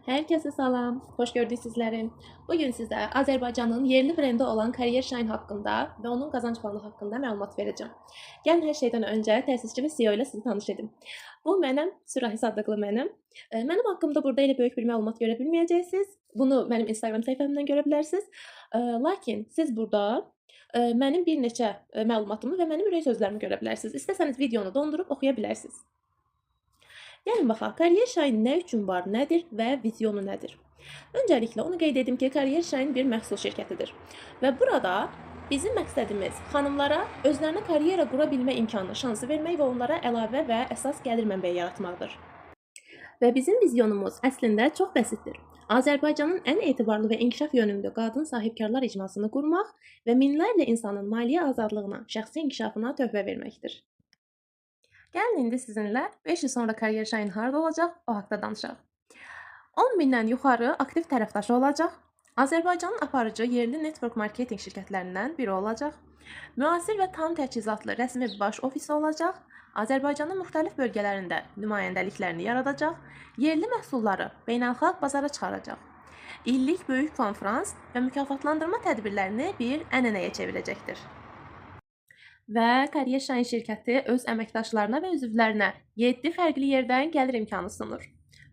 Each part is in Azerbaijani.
Herkese salam, xoş gördük sizləri. Bugün sizə Azərbaycanın yerli brendi olan Kariyer Shine haqqında və onun qazanc planı haqqında məlumat verəcəm. Gəlin hər şeydən öncə təsisçi və CEO ilə sizi tanış edim. Bu mənim, Sürahis adlı mənim. Mənim haqqımda burada elə böyük bir məlumat görə bilməyəcəksiniz. Bunu mənim Instagram səhifəmdən görə bilərsiniz. Lakin siz burada mənim bir neçə məlumatımı və mənim ürək sözlərimi görə bilərsiniz. İstəsəniz videonu dondurub oxuya bilərsiniz. Gəlin baxaq, Kariyer Shine nə üçün var, nədir və vizyonu nədir? Öncəliklə onu qeyd edim ki, Kariyer Shine bir məhsul şirkətidir və burada bizim məqsədimiz xanımlara özlərinə karyera qura bilmə imkanı, şansı vermək və onlara əlavə və əsas gəlir mənbəyi yaratmaqdır. Və bizim vizyonumuz əslində çox bəsitdir. Azərbaycanın ən etibarlı və inkişaf yönümlü qadın sahibkarlar icmasını qurmaq və minlərlə insanın maliyyə azadlığına, şəxsi inkişafına töhfə verməkdir. Gəlin indi sizinlə 5 il sonra Kariyer Shine harda olacaq, o haqda danışaq. 10 mindən yuxarı aktiv tərəfdaşı olacaq. Azərbaycanın aparıcı yerli network marketing şirkətlərindən biri olacaq. Müasir və tam təchizatlı rəsmi baş ofisi olacaq. Azərbaycanın müxtəlif bölgələrində nümayəndəliklərini yaradacaq. Yerli məhsulları beynəlxalq bazara çıxaracaq. İllik böyük konfrans və mükafatlandırma tədbirlərini bir ənənəyə çevirəcəkdir. Və Kariyer Shine şirkəti öz əməkdaşlarına və üzvlərinə 7 fərqli yerdən gəlir imkanı sunur.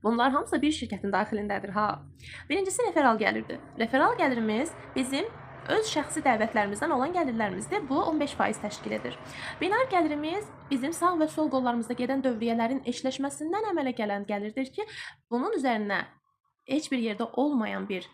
Bunlar hamısı bir şirkətin daxilindədir ha. Birincisi referal gəlirdir. Referal gəlirimiz bizim öz şəxsi dəvətlərimizdən olan gəlirlərimizdir. Bu 15% təşkil edir. Binar gəlirimiz bizim sağ və sol qollarımızda gedən dövriyyələrin eşləşməsindən əmələ gələn gəlirdir ki, bunun üzərinə heç bir yerdə olmayan bir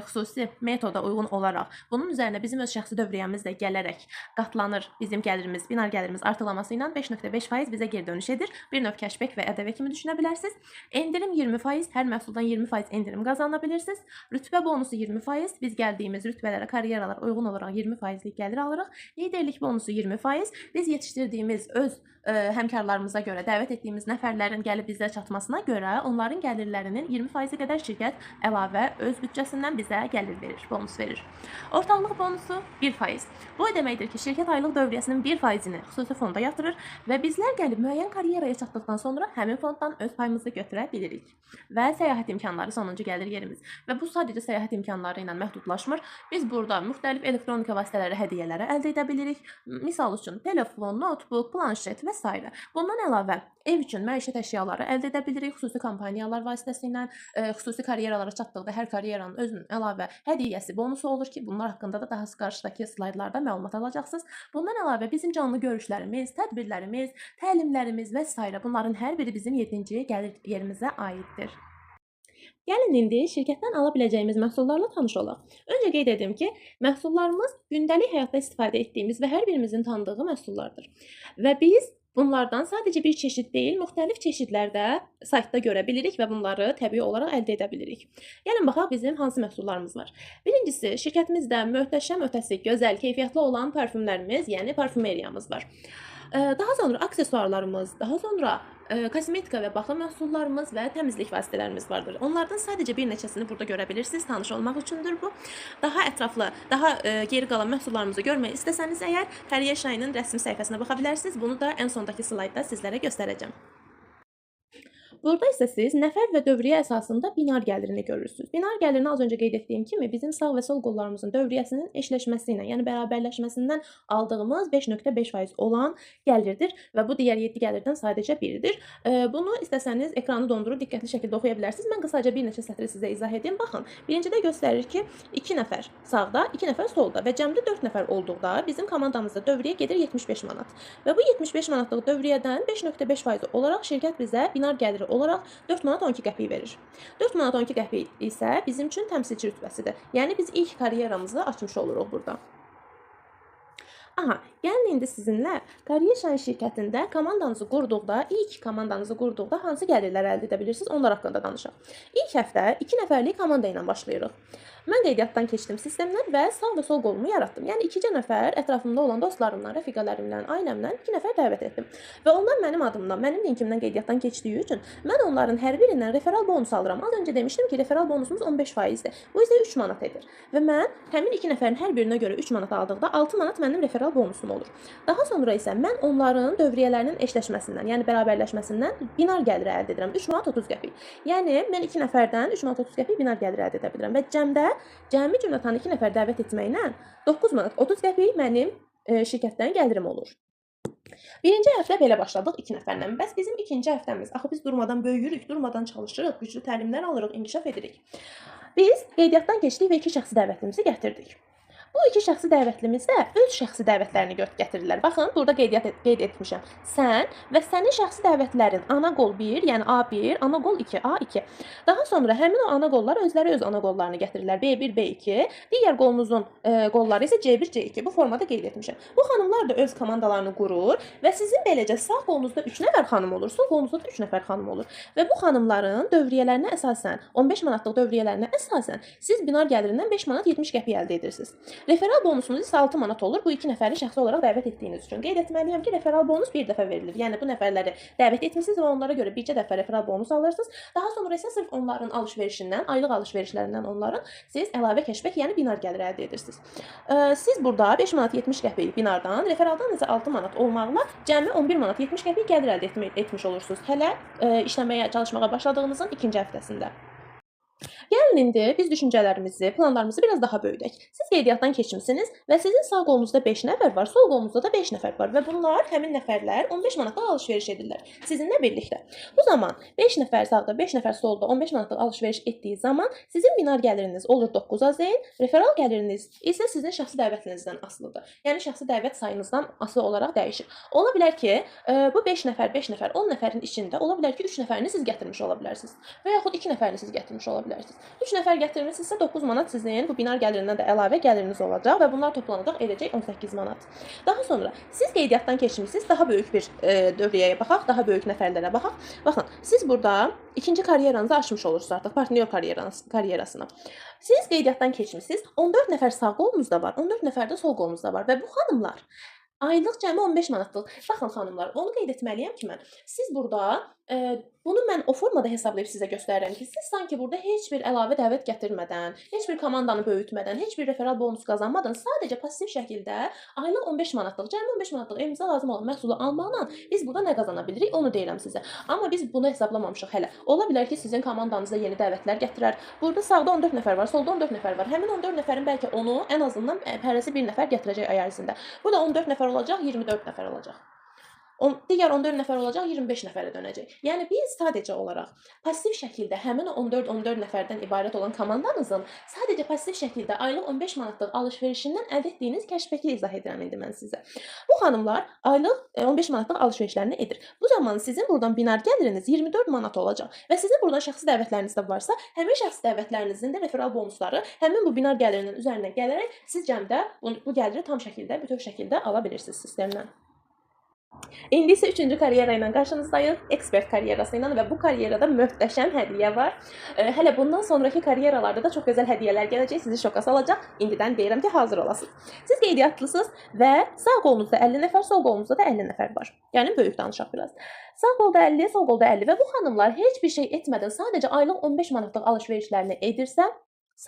xüsusi metoda uyğun olaraq bunun üzərinə bizim öz şəxsi dövriyyəmiz də gələrək qatlanır. Bizim gəlirimiz, binar gəlirimiz artırılması ilə 5.5% bizə geri dönüş edir. Bir növ kəşbək və ƏDV kimi düşünə bilərsiniz. Endirim 20%, hər məhsuldan 20% endirim qazana bilirsiniz. Rütbə bonusu 20%, biz gəldiyimiz rütbələrə, karyeralara uyğun olaraq 20%lik gəlir alırıq. Liderlik bonusu 20%, biz yetişdirdiyimiz öz həmkarlarımıza görə, dəvət etdiyimiz nəfərlərin gəlib bizə çatmasına görə onların gəlirlərinin 20%-i qədər şirkət əlavə öz büdcəsindən bizə gəlir verir, bonus verir. Ortaqlıq bonusu 1%. Bu o deməkdir ki, şirkət aylıq dövriyyəsinin 1%-ni xüsusi fonda yatırır və bizlər gəlib müəyyən karyeraya çatdıqdan sonra həmin fonddan öz payımızı götürə bilirik. Və səyahət imkanları sonuncu gəlir yerimiz. Və bu sadəcə səyahət imkanları ilə məhdudlaşmır. Biz burada müxtəlif elektronika vasitələri, hədiyyələri əldə edə bilirik. Misal üçün, telefon, notebook, planşet və s. Bundan əlavə ev üçün məişət əşyaları əldə edə bilirik. Xüsusi kampaniyalar vasitəsilə, xüsusi karyeralara çatdıqda hər karyeranın özünün əlavə hədiyyəsi, bonusu olur ki, bunlar haqqında da daha qarşıdakı slaydlarda məlumat alacaqsınız. Bundan əlavə bizim canlı görüşlərimiz, tədbirlərimiz, təlimlərimiz və s. bunların hər biri bizim 7-ci gəlir yerimizə aiddir. Gəlin indi şirkətdən ala biləcəyimiz məhsullarla tanış olaq. Öncə qeyd edim ki, məhsullarımız gündəlik həyatda istifadə etdiyimiz və hər birimizin tanıdığı məhsullardır. Və biz bunlardan sadəcə bir çeşid deyil, müxtəlif çeşidlərdə saytda görə bilirik və bunları təbii olaraq əldə edə bilirik. Gəlin baxaq bizim hansı məhsullarımız var. Birincisi, şirkətimizdə möhtəşəm ötəsi, gözəl, keyfiyyətli olan parfümlərimiz, yəni parfümeriyamız var. Daha sonra aksesuarlarımız, daha sonra kosmetika və baxım məhsullarımız və təmizlik vasitələrimiz vardır. Onlardan sadəcə bir neçəsini burada görə bilirsiniz, tanış olmaq üçündür bu. Daha ətraflı, daha geri qalan məhsullarımızı görmək istəsəniz əgər, Kariyer Shine'ın rəsmi səhifəsinə baxa bilərsiniz. Bunu da ən sondakı slaydda sizlərə göstərəcəm. Burada isə siz nəfər və dövriyyə əsasında binar gəlirini görürsünüz. Binar gəlirini az öncə qeyd etdiyim kimi bizim sağ və sol qollarımızın dövriyyəsinin eşləşməsi ilə, yəni bərabərləşməsindən aldığımız 5.5% olan gəlirdir və bu digər 7 gəlirdən sadəcə biridir. Bunu istəsəniz ekranı dondurub diqqətli şəkildə oxuya bilərsiniz. Mən qısaca bir neçə sətri sizə izah edeyim. Baxın, birincidə göstərir ki, 2 nəfər sağda, 2 nəfər solda və cəmdə 4 nəfər olduqda bizim komandamızda dövriyyə gedir 75 manat. Və bu 75 manatlıq dövriyyədən 5.5% olaraq şirkət bizə binar gəliri olaraq 4 manat 12 qəpik verir. 4 manat 12 qəpik isə bizim üçün təmsilçi rütbəsidir. Yəni biz ilk karyeramızı açmış oluruq burada. Aha, gəlin indi sizinlə Kariyer Shine şirkətində ilk komandanızı qurduqda hansı gəlirlər əldə edə bilirsiniz, onlar haqqında danışaq. İlk həftə 2 nəfərlik komanda ilə başlayırıq. Mən qeydiyyatdan keçdim sistemdən və sağ və sol qolumu yaratdım. Yəni 2 nəfər ətrafımda olan dostlarımdan, rəfiqələrimdən, ailəmdən 2 nəfər dəvət etdim. Və onlar mənim adımdan, mənim linkimdən qeydiyyatdan keçdiyi üçün mən onların hər birindən referal bonus alıram. Az öncə demişdim ki, referal bonusumuz 15%-dir. Bu isə 3 manat edir. Və mən həmin 2 nəfərin hər birinə görə 3 manat aldıqda 6 manat mənim referal referal bonusum olur. Daha sonra isə mən onların dövriyyələrinin eşləşməsindən, yəni bərabərləşməsindən binar gəlir əldə edirəm. 3 manat 30 qəpik. Yəni mən 2 nəfərdən 3 manat 30 qəpik binar gəlir əldə edə bilirəm və cəmi cümlətanı 2 nəfər dəvət etməklə 9 manat 30 qəpik mənim şirkətdən gəlirim olur. Birinci həftə belə başladıq 2 nəfərlə. Bəs bizim ikinci həftəmiz, axı biz durmadan böyüyürük, durmadan çalışırıq, güclü təlimlər alırıq, inkişaf edirik. Biz qeydiyyatdan keçdik və 2 şəxsi dəvətlimizi gətirdik. Bu 2 şəxsi dəvətlimiz də öz şəxsi dəvətlərini gətirirlər. Baxın, burada qeyd etmişəm. Sən və sənin şəxsi dəvətlərin ana qol 1, yəni A1, ana qol 2, A2. Daha sonra həmin o ana qollar özləri öz ana qollarını gətirirlər. B1, B2. Digər qolumuzun qolları isə C1, C2. Bu formada qeyd etmişəm. Bu xanımlar da öz komandalarını qurur və sizin beləcə sağ qolunuzda 3 nəfər xanım olur, sol qolunuzda da 3 nəfər xanım olur. Və bu xanımların dövriyyələrinə əsasən, 15 manatlıq dövriyyələrinə əsasən siz binar gəlirindən 5 manat 70 qəpik əldə edirsiniz. Referal bonusunuz isə 6 manat olur. Bu 2 nəfəri şəxsi olaraq dəvət etdiyiniz üçün. Qeyd etməliyəm ki, referal bonus bir dəfə verilir. Yəni bu nəfərləri dəvət etmisiniz və onlara görə bircə dəfə referal bonus alırsınız. Daha sonra isə sırf onların alış-verişindən, aylıq alış-verişlərindən onların siz əlavə keşbək, yəni binar gəlir əldə edirsiniz. Siz burada 5 manat 70 qəpik binardan, referaldan isə 6 manat olmaqla cəmi 11 manat 70 qəpik gəlir əldə etmiş olursunuz. Hələ işləməyə, çalışmağa başladığınızın ikinci həftəsində. Gəlin indi biz düşüncələrimizi, planlarımızı biraz daha böyüdək. Siz qeydiyyatdan keçmisiniz və sizin sağ qolunuzda 5 nəfər var, sol qolunuzda da 5 nəfər var və bunlar həmin nəfərlər 15 manatlıq alış-veriş edirlər sizinlə birlikdə. Bu zaman 5 nəfər sağda, 5 nəfər solda 15 manatlıq alış-veriş etdiyi zaman sizin binar gəliriniz olur 9 AZN, referal gəliriniz isə sizin şəxsi dəvətlinizdən asılıdır. Yəni şəxsi dəvət sayınızdan asılı olaraq dəyişir. Ola bilər ki, bu 5 nəfər, 5 nəfər, 10 nəfərin içində ola bilər ki, 3 nəfərini siz gətirmiş ola bilərsiniz və yaxud 2 nəfərini siz gətirmiş ola bilərsiniz. 3 nəfər gətirmirsinizsə 9 manat sizin bu binar gəlirindən də əlavə gəliriniz olacaq və bunlar toplanacaq edəcək 18 manat. Daha sonra siz qeydiyyatdan keçmisiniz, daha böyük bir dövriyyəyə baxaq, daha böyük nəfərlərə baxaq. Baxın, siz burada ikinci karyeranızı açmış olursunuz artıq, partnyor karyerasına. Siz qeydiyyatdan keçmisiniz, 14 nəfər sağ qolunuzda var, 14 nəfər də sol qolunuzda var və bu xanımlar aylıq cəmi 15 manatlıq. Baxın xanımlar, onu qeyd etməliyəm ki mən, siz burada bunu mən o formada hesablayıb sizə göstərirəm ki, siz sanki burada heç bir əlavə dəvət gətirmədən, heç bir komandanı böyütmədən, heç bir referal bonus qazanmadan, sadəcə pasiv şəkildə aylıq 15 manatlıq, cəmi 15 manatlıq evimizə lazım olan məhsulu almaqla biz burada nə qazana bilirik, onu deyirəm sizə. Amma biz bunu hesablamamışıq hələ. Ola bilər ki, sizin komandanızda yeni dəvətlər gətirər. Burada sağda 14 nəfər var, solda 14 nəfər var. Həmin 14 nəfərin bəlkə onu ən azından hərəsi bir nəfər gətirəcək ay ərzində. Bu da 14 nəfər olacaq, 24 nəfər olacaq. Digər 14 nəfər olacaq, 25 nəfərə dönəcək. Yəni biz sadəcə olaraq pasiv şəkildə həmin 14 nəfərdən ibarət olan komandanızın sadəcə pasiv şəkildə aylıq 15 manatlıq alış-verişindən əldə etdiyiniz kəşfəki izah edirəm indi mən sizə. Bu xanımlar aylıq 15 manatlıq alış-verişlərini edir. Bu zaman sizin buradan binar gəliriniz 24 manat olacaq və sizin buradan şəxsi dəvətləriniz də varsa, həmin şəxsi dəvətlərinizin də referal bonusları həmin bu binar gəlirinin üzərinə gələrək siz cəmdə bu gəliri tam şəkildə, bütöv şəkildə ala bilirsiniz sistemdən. İndi isə 3-cü karyera ilə qarşınızdayıq, ekspert karyerası ilə və bu karyerada möhtəşəm hədiyyə var. Hələ bundan sonraki karyeralarda da çox gözəl hədiyyələr gələcək, sizi şoka salacaq. İndidən deyirəm ki, hazır olasınız. Siz qeydiyyatçısınız və sağ qolunuzda 50 nəfər, sol qolunuzda da 50 nəfər var. Yəni böyük danışaq biraz. Sağ qolda 50, sol qolda 50 və bu xanımlar heç bir şey etmədən sadəcə aylıq 15 manatlıq alış-verişlərini edirsə,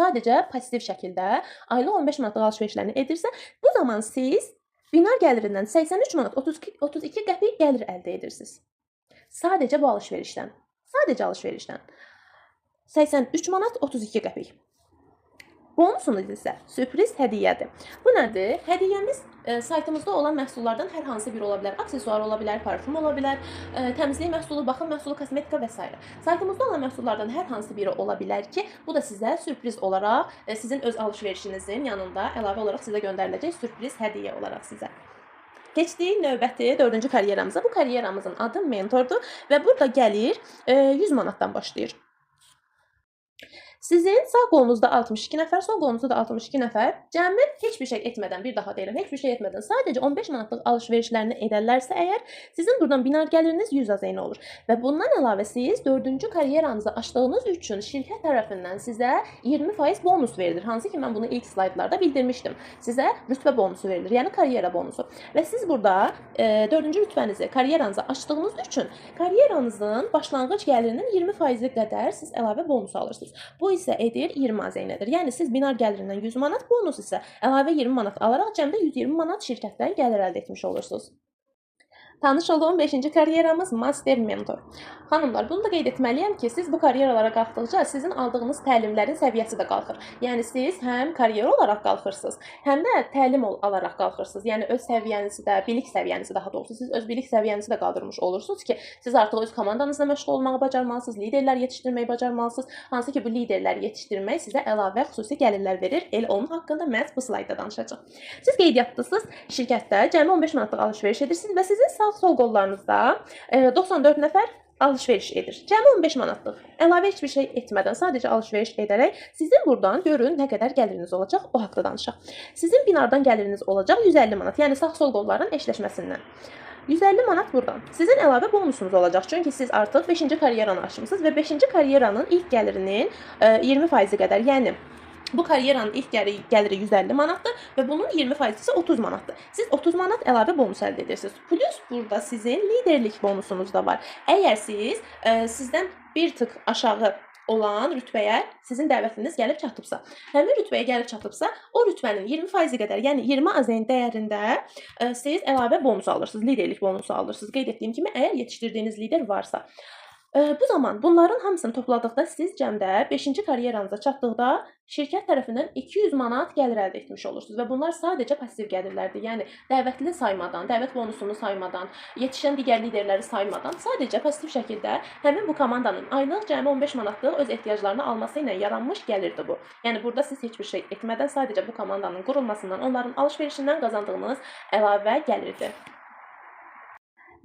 sadəcə pasiv şəkildə aylıq 15 manatlıq alış-verişlərini edirsə, bu zaman siz binar gəlirindən 83 manat 32 qəpik gəlir əldə edirsiniz. Sadəcə bu alış-verişdən. Sadəcə alış-verişdən. 83 manat 32 qəpik. Bonusunuz isə sürpriz hədiyyədir. Bu nədir? Hədiyyəmiz saytımızda olan məhsullardan hər hansı biri ola bilər. Aksesuar ola bilər, parfüm ola bilər, təmizlik məhsulu, baxım məhsulu, kosmetika və s. Saytımızda olan məhsullardan hər hansı biri ola bilər ki, bu da sizə sürpriz olaraq, sizin öz alış-verişinizin yanında əlavə olaraq sizə göndəriləcək sürpriz hədiyyə olaraq sizə. Keçdik növbəti 4-cü karyeramıza. Bu karyeramızın adı mentordur və burada gəlir 100 manatdan başlayır. Sizin sağ qolunuzda 62 nəfər, sol qolunuzda da 62 nəfər cəmi heç bir şey etmədən, bir daha deyirəm, heç bir şey etmədən sadəcə 15 manatlıq alış-verişlərini edərlərsə əgər, sizin buradan binar gəliriniz 100 AZN olur. Və bundan əlavə siz 4-cü karyeranızı açdığınız üçün şirkət tərəfindən sizə 20% bonus verilir. Hansı ki, mən bunu ilk slaydlarda bildirmişdim. Sizə rütbə bonusu verilir, yəni karyera bonusu. Və siz burada 4-cü rütbənizi, karyeranızı açdığınız üçün karyeranızın başlanğıc gəlirinin 20% qədər siz əlavə bonus alırsınız. Bu isə edir 20 AZN-dir. Yəni siz binar gəlirindən 100 manat, bonus isə əlavə 20 manat alaraq cəmdə 120 manat şirkətdən gəlir əldə etmiş olursunuz. Tanış olduğum 5-ci karyeramız Master Mentor. Xanımlar, bunu da qeyd etməliyəm ki, siz bu karyeralara qalxdıqca sizin aldığınız təlimlərin səviyyəsi də qalxır. Yəni siz həm karyer olaraq qalxırsınız, həm də təlim alaraq qalxırsınız. Yəni öz səviyyənizi də, bilik səviyyənizi daha doğrusu siz öz bilik səviyyənizi də qaldırmış olursunuz ki, siz artıq öz komandanızla məşğul olmağı bacarmalısınız, liderlər yetişdirməyi bacarmalısınız. Hansı ki, bu liderləri yetişdirmək sizə əlavə xüsusi gəlirlər verir. El onun haqqında məhz bu slayda danışacağıq. Siz qeydiyyatdasınız, şirkətdə cəmi 15 manatlıq alış-veriş edirsiniz və sizin sağ-sol qollarınızda 94 nəfər alış-veriş edir. Cəmi 15 manatlıq. Əlavə heç bir şey etmədən, sadəcə alış-veriş edərək sizin buradan görün nə qədər gəliriniz olacaq, o haqqda danışaq. Sizin binardan gəliriniz olacaq 150 manat, yəni sağ-sol qolların eşləşməsindən. 150 manat buradan. Sizin əlavə bonusunuz olacaq. Çünki siz artıq 5-ci karyeranı açmısınız və 5-ci karyeranın ilk gəlirinin 20% qədər, yəni bu karyeranın ilk gəliri 150 manatdır və bunun 20% isə 30 manatdır. Siz 30 manat əlavə bonus əldə edirsiniz. Plus burada sizin liderlik bonusunuz da var. Əgər siz sizdən bir tık aşağı olan rütbəyə sizin dəvətliniz gəlib çatıbsa, həmin rütbəyə gəlib çatıbsa, o rütbənin 20% qədər, yəni 20 AZN dəyərində siz əlavə bonus alırsınız, liderlik bonusu alırsınız. Qeyd etdiyim kimi, əgər yetişdirdiyiniz lider varsa. Bu zaman bunların hamısını topladıqda siz cəmdə 5-ci karyeranıza çatdıqda şirkət tərəfindən 200 manat gəlir əldə etmiş olursunuz və bunlar sadəcə pasiv gəlirlərdir. Yəni dəvətli saymadan, dəvət bonusunu saymadan, yetişən digər liderləri saymadan sadəcə pasiv şəkildə həmin bu komandanın aylıq cəmi 15 manatlıq öz ehtiyaclarını alması ilə yaranmış gəlirdir bu. Yəni burada siz heç bir şey etmədən sadəcə bu komandanın qurulmasından, onların alış-verişindən qazandığınız əlavə gəlirdir.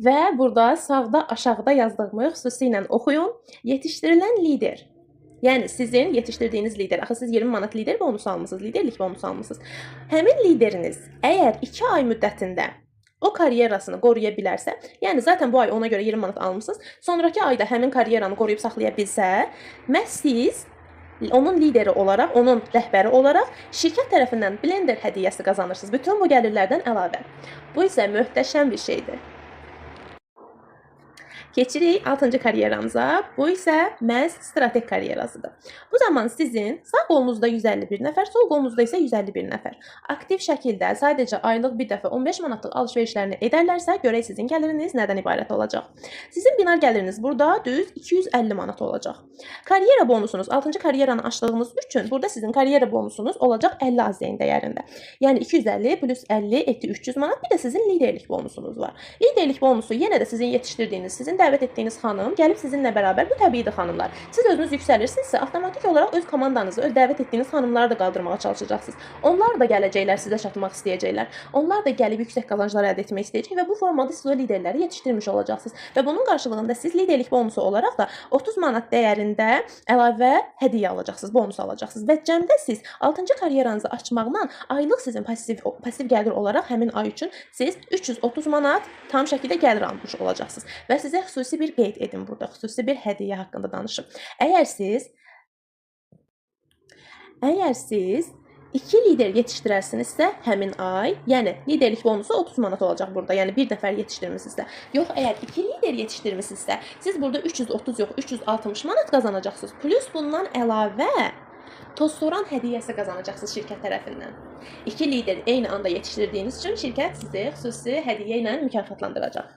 Və burada sağda aşağıda yazdığımı xüsusilə oxuyun. Yetişdirilən lider. Yəni sizin yetişdirdiyiniz lider. Axı siz 20 manat lider bonusu almısınız, liderlik bonusu almısınız. Həmin lideriniz əgər 2 ay müddətində o karyerasını qoruya bilərsə, yəni zaten bu ay ona görə 20 manat almısınız, sonraki ayda həmin karyeranı qoruyub saxlaya bilsə, məhz siz onun lideri olaraq, onun rəhbəri olaraq şirkət tərəfindən blender hədiyyəsi qazanırsınız. Bütün bu gəlirlərdən əlavə. Bu isə möhtəşəm bir şeydir. Keçirik 6-cı karyeramıza. Bu isə məhz strateq karyerasıdır. Bu zaman sizin sağ qolunuzda 151 nəfər, sol qolunuzda isə 151 nəfər aktiv şəkildə sadəcə aylıq bir dəfə 15 manatlıq alış-verişlərini edərlərsə, görək sizin gəliriniz nədən ibarət olacaq. Sizin binar gəliriniz burada düz 250 manat olacaq. Karyera bonusunuz 6-cı karyeranı açdığınız üçün burada sizin karyera bonusunuz olacaq 50 AZN dəyərində. Yəni 250 plus 50 etdi 300 manat. Bir də sizin liderlik bonusunuz var. Liderlik bonusu yenə də sizin yetişdirdiyiniz, sizin dəvət etdiyiniz xanım gəlib sizinlə bərabər, bu təbiidir xanımlar. Siz özünüz yüksəlirsinizsə, avtomatik olaraq öz komandanızı, öz dəvət etdiyiniz xanımları da qaldırmağa çalışacaqsınız. Onlar da gələcəklər, sizə çatmaq istəyəcəklər. Onlar da gəlib yüksək qazanclar əldə etmək istəyəcək və bu formada siz o liderləri yetişdirmiş olacaqsınız. Və bunun qarşılığında siz liderlik bonusu olaraq da 30 manat dəyərində əlavə hədiyyə alacaqsınız, bonus alacaqsınız. Və cəmdə siz 6-cı karyeranızı açmaqla aylıq sizin pasiv gəlir olaraq həmin ay üçün siz 330 manat tam şəkildə gəlir almış olacaqsınız. Və sizə xüsusi bir qeyd edin burada, xüsusi bir hədiyyə haqqında danışım. Əgər siz 2 lider yetişdirərsinizsə həmin ay, yəni liderlik bonusu 30 manat olacaq burada. Yəni bir nəfər yetişdirmisinizsə. Yox, əgər 2 lider yetişdirmisinizsə, siz burada 330 yox, 360 manat qazanacaqsınız. Plus bundan əlavə tozsoran hədiyyəsi qazanacaqsınız şirkət tərəfindən. 2 lider eyni anda yetişdirdiyiniz üçün şirkət sizi xüsusi hədiyyə ilə mükafatlandıracaq.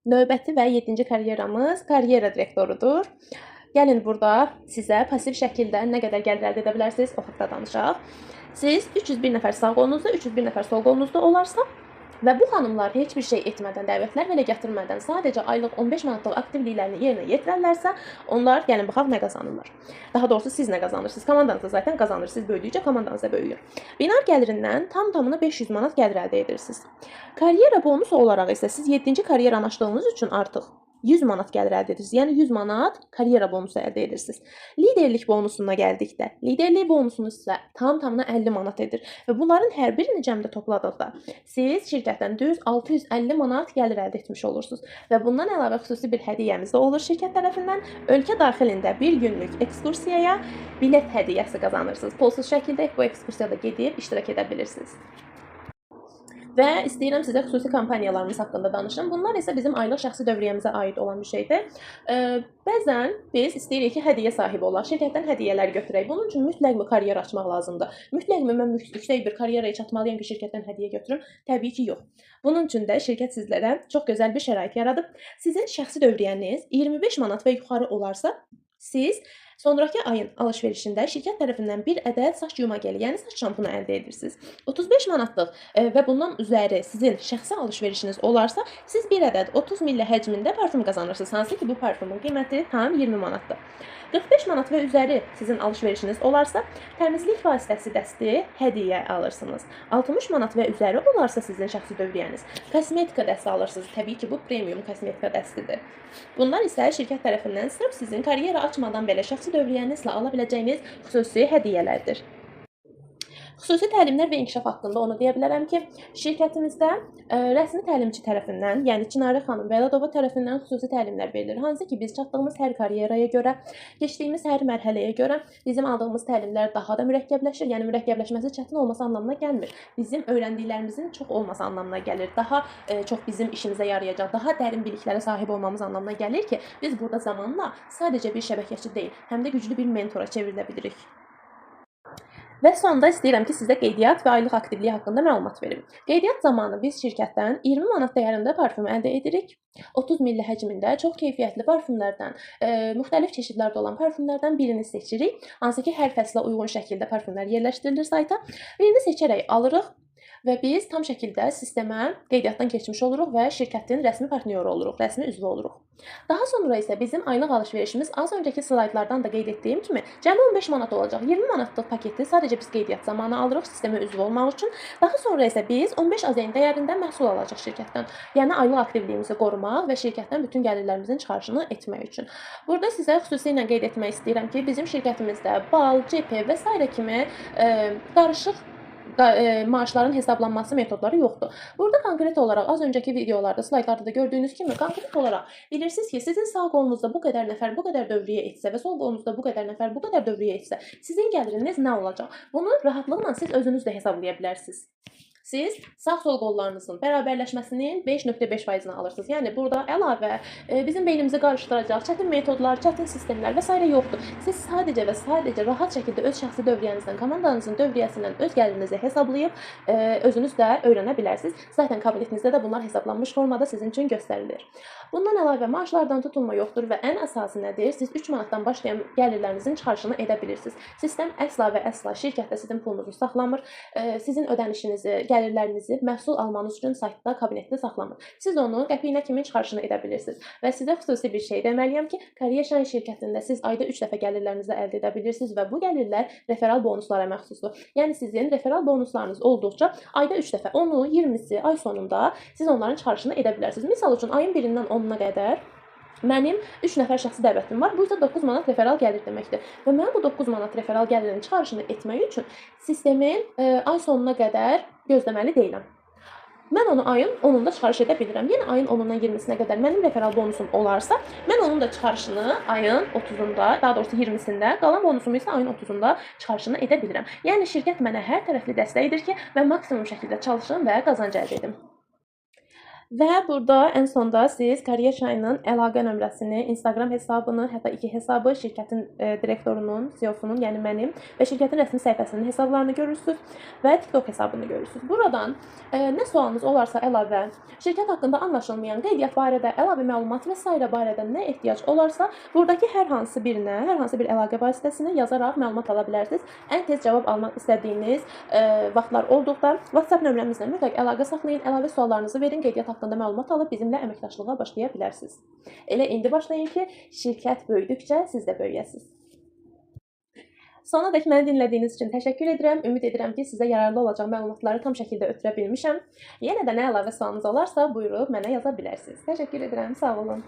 Növbəti və 7-ci karyeramız karyera direktorudur. Gəlin burada sizə pasiv şəkildə nə qədər gəlir əldə edə bilərsiniz, o haqda danışaq. Siz 301 nəfər sağ qolunuzda, 301 nəfər sol qolunuzda olarsa və bu xanımlar heç bir şey etmədən, dəvətlər belə gətirmədən sadəcə aylıq 15 manatlıq aktivliklərini yerinə yetirərlərsə, onlar gəlin baxaq nə qazanırlar. Daha doğrusu siz nə qazanırsınız? Komandanız da zaten qazanır. Siz böyüdükcə komandanız da böyüyür. Binar gəlirindən tam-tamına 500 manat gəlir əldə edirsiniz. Karyera bonusu olaraq isə siz 7-ci karyeranı açdığınız üçün artıq 100 manat gəlir əldə edirsiniz. Yəni 100 manat karyera bonusu əldə edirsiniz. Liderlik bonusuna gəldikdə, liderlik bonusunuz isə tam-tamına 50 manat edir. Və bunların hər birini cəmdə topladıqda siz şirkətdən düz 650 manat gəlir əldə etmiş olursunuz. Və bundan əlavə xüsusi bir hədiyyəmiz də olur şirkət tərəfindən. Ölkə daxilində bir günlük ekskursiyaya bilet hədiyyəsi qazanırsınız. Pulsuz şəkildə bu ekskursiyada gedib iştirak edə bilirsiniz. və istəyirəm sizə xüsusi kampaniyalarımız haqqında danışım. Bunlar isə bizim aylıq şəxsi dövriyyəmizə aid olan bir şeydir. Bəzən biz istəyirik ki, hədiyyə sahibi olaq, şirkətdən hədiyyələr götürək. Bunun üçün mütləqmi karyer açmaq lazımdır? Mütləqmi mən yüksək bir karyeraya çatmalıyam ki, şirkətdən hədiyyə götürüm? Təbii ki, yox. Bunun üçün də şirkət sizlərə çox gözəl bir şərait yaradıb. Sizin şəxsi dövriyyəniz 25 manat və yuxarı olarsa, siz sonraki ayın alış-verişində şirkət tərəfindən bir ədəd saç yumageli, yəni saç şampunu əldə edirsiniz. 35 manatlıq və bundan üzəri sizin şəxsi alış-verişiniz olarsa, siz bir ədəd 30 milli həcmində parfüm qazanırsınız. Hansı ki, bu parfümün qiyməti tam 20 manatdır. 45 manat və üzəri sizin alış-verişiniz olarsa, təmizlik vasitəsi dəsti hədiyyə alırsınız. 60 manat və üzəri olarsa sizin şəxsi dövriyyəniz, kosmetika dəsti alırsınız. Təbii ki, bu premium kosmetika dəstidir. Bunlar isə şirkət tərəfindən sırf sizin karyera açmadan belə şəxsi dövriyyənizlə ala biləcəyiniz xüsusi hədiyyələrdir. Xüsusi təlimlər və inkişaf haqqında onu deyə bilərəm ki, şirkətimizdə rəsmi təlimçi tərəfindən, yəni Çinarə xanım Vəladova tərəfindən xüsusi təlimlər verilir. Hansı ki, biz çatdığımız hər karyeraya görə, keçdiyimiz hər mərhələyə görə bizim aldığımız təlimlər daha da mürəkkəbləşir. Yəni mürəkkəbləşməsi çətin olması anlamına gəlmir. Bizim öyrəndiklərimizin çox olması anlamına gəlir. Daha çox bizim işimizə yarayacaq, daha dərin biliklərə sahib olmamız anlamına gəlir ki, biz burada zamanla sadəcə bir şəbəkəçi deyil, həm də güclü bir mentora çevrilə bilirik. Və sonda istəyirəm ki, sizə qeydiyyat və aylıq aktivliyi haqqında məlumat verim. Qeydiyyat zamanı biz şirkətdən 20 manat dəyərində parfüm əldə edirik. 30 milli həcmində çox keyfiyyətli parfümlərdən, müxtəlif çeşidlərdə olan parfümlərdən birini seçirik. Hansı ki, hər fəslə uyğun şəkildə parfümlər yerləşdirilir sayta. Birini seçərək alırıq. Və biz tam şəkildə sistemə qeydiyyatdan keçmiş oluruq və şirkətin rəsmi partnyoru oluruq, rəsmi üzvü oluruq. Daha sonra isə bizim aylıq alış-verişimiz az öncəki slaydlardan da qeyd etdiyim kimi cəmi 15 manat olacaq. 20 manatlıq paketi sadəcə biz qeydiyyat zamanı alırıq sistemə üzv olmaq üçün. Daha sonra isə biz 15 AZN dəyərində məhsul alacaq şirkətdən. Yəni aylıq aktivliyimizi qorumaq və şirkətdən bütün gəlirlərimizin çıxarışını etmək üçün. Burada sizə xüsusilə qeyd etmək istəyirəm ki, bizim şirkətimizdə bal, CP və s. kimi qarışıq maaşların hesablanması metodları yoxdur. Burada konkret olaraq az öncəki videolarda, slaydlarda da gördüyünüz kimi konkret olaraq bilirsiniz ki, sizin sağ qolunuzda bu qədər nəfər bu qədər dövriyyə etsə və sol qolunuzda bu qədər nəfər bu qədər dövriyyə etsə, sizin gəliriniz nə olacaq? Bunu rahatlıqla siz özünüz də hesablaya bilərsiniz. Siz sağ-sol qollarınızın bərabərləşməsinin 5.5%-ni alırsınız. Yəni burada əlavə bizim beynimizi qarışdıracaq çətin metodlar, çətin sistemlər və s. yoxdur. Siz sadəcə və sadəcə rahat şəkildə öz şəxsi dövriyyənizdən, komandanızın dövriyyəsindən öz gəlirinizi hesablayıb özünüz də öyrənə bilərsiniz. Zaten kabinetinizdə də bunlar hesablanmış formada sizin üçün göstərilir. Bundan əlavə maaşlardan tutulma yoxdur və ən əsası nədir? Siz 3 manatdan başlayan gəlirlərinizin çıxarışını edə bilirsiniz. Sistem əsla və əsla şirkətdə sizin pulunuzu saxlamır. Sizin ödənişinizi, gəlirlərinizi məhsul almanız üçün saytda, kabinetdə saxlamır. Siz onu qəpiyinə kimi çıxarışını edə bilirsiniz. Və sizə xüsusi bir şey deməliyəm ki, Kariyer Shine şirkətində siz ayda 3 dəfə gəlirlərinizi əldə edə bilirsiniz və bu gəlirlər referal bonuslara məxsusdur. Yəni sizin referal bonuslarınız olduqca ayda 3 dəfə, 10-u, 20-si ay sonunda siz onların çıxarışını edə bilərsiniz. Misal üçün ayın 1-dən 10-una qədər mənim 3 nəfər şəxsi dəvətim var. Bu isə 9 manat referal gəlir deməkdir. Və mən bu 9 manat referal gəlirinin çıxarışını etmək üçün sistemin ay sonuna qədər gözləməli deyiləm. Mən onu ayın 10-unda çıxarış edə bilirəm. Yəni ayın 10-undan 20-sinə qədər mənim referal bonusum olarsa, mən onun da çıxarışını ayın 30-unda, daha doğrusu 20-sində, qalan bonusumu isə ayın 30-unda çıxarışını edə bilirəm. Yəni şirkət mənə hər tərəfli dəstək edir ki, mən maksimum şəkildə çalışım və qazanc əldə edim. Və burada ən sonda siz Kariyer Shine-ın əlaqə nömrəsini, Instagram hesabını, hətta 2 hesabı, şirkətin direktorunun, CEO-sunun, yəni mənim və şirkətin rəsmi səhifəsinin hesablarını görürsünüz və TikTok hesabını görürsünüz. Buradan nə sualınız olarsa əlavə, şirkət haqqında anlaşılmayan qeydiyyat barədə əlavə məlumat və s. barədə nə ehtiyac olarsa, buradakı hər hansı birinə, hər hansı bir əlaqə vasitəsini yazaraq məlumat ala bilərsiniz. Ən tez cavab almaq istədiyiniz vaxtlar olduqda WhatsApp nömrəmizlə mütləq əlaqə saxlayın, əlavə suallarınızı verin, qeydiyyat haqqında məlumat alıb bizimlə əməkdaşlığa başlaya bilərsiniz. Elə indi başlayın ki, şirkət böyüdükcə siz də böyüyəsiniz. Sonadək məni dinlədiyiniz üçün təşəkkür edirəm. Ümid edirəm ki, sizə yararlı olacaq məlumatları tam şəkildə ötürə bilmişəm. Yenə də nə əlavə sualınız olarsa, buyurub mənə yaza bilərsiniz. Təşəkkür edirəm, sağ olun.